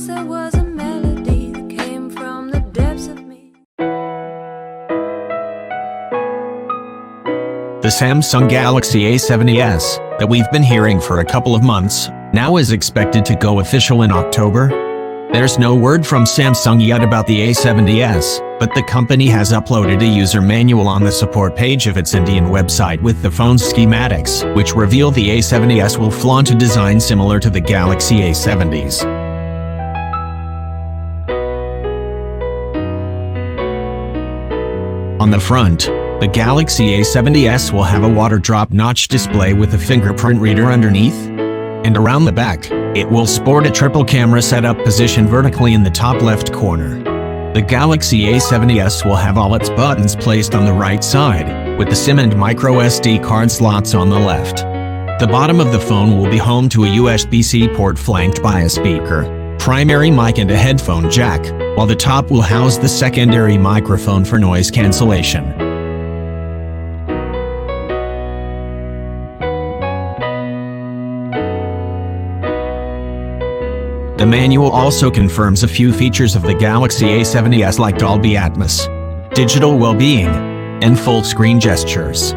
once there was a melody that came from the depths of me. The Samsung Galaxy A70s, that we've been hearing for a couple of months, now is expected to go official in October. There's no word from Samsung yet about the A70s, but the company has uploaded a user manual on the support page of its Indian website with the phone's schematics, which reveal the A70s will flaunt a design similar to the Galaxy A70s. On the front, the Galaxy A70s will have a waterdrop notch display with a fingerprint reader underneath. And around the back, it will sport a triple camera setup positioned vertically in the top left corner. The Galaxy A70s will have all its buttons placed on the right side, with the SIM and microSD card slots on the left. The bottom of the phone will be home to a USB-C port flanked by a speaker, primary mic and a headphone jack, while the top will house the secondary microphone for noise cancellation. The manual also confirms a few features of the Galaxy A70s like Dolby Atmos, digital well-being, and full-screen gestures.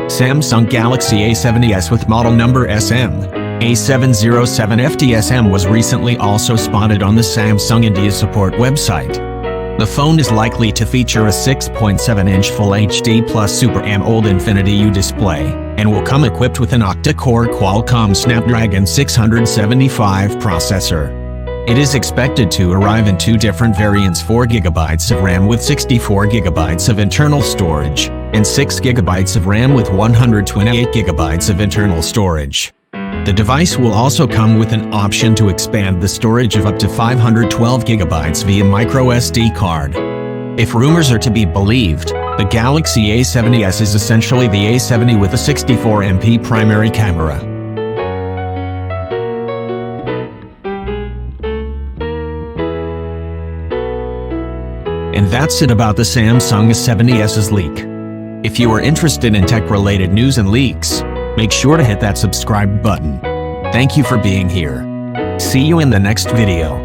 Samsung Galaxy A70s with model number A707FTSM was recently also spotted on the Samsung India support website. The phone is likely to feature a 6.7-inch Full HD Plus Super AMOLED Infinity U display, and will come equipped with an octa-core Qualcomm Snapdragon 675 processor. It is expected to arrive in two different variants: 4GB of RAM with 64GB of internal storage, and 6GB of RAM with 128GB of internal storage. The device will also come with an option to expand the storage of up to 512GB via microSD card. If rumors are to be believed, the Galaxy A70s is essentially the A70 with a 64MP primary camera. And that's it about the Samsung A70s leak. If you are interested in tech-related news and leaks, make sure to hit that subscribe button. Thank you for being here. See you in the next video.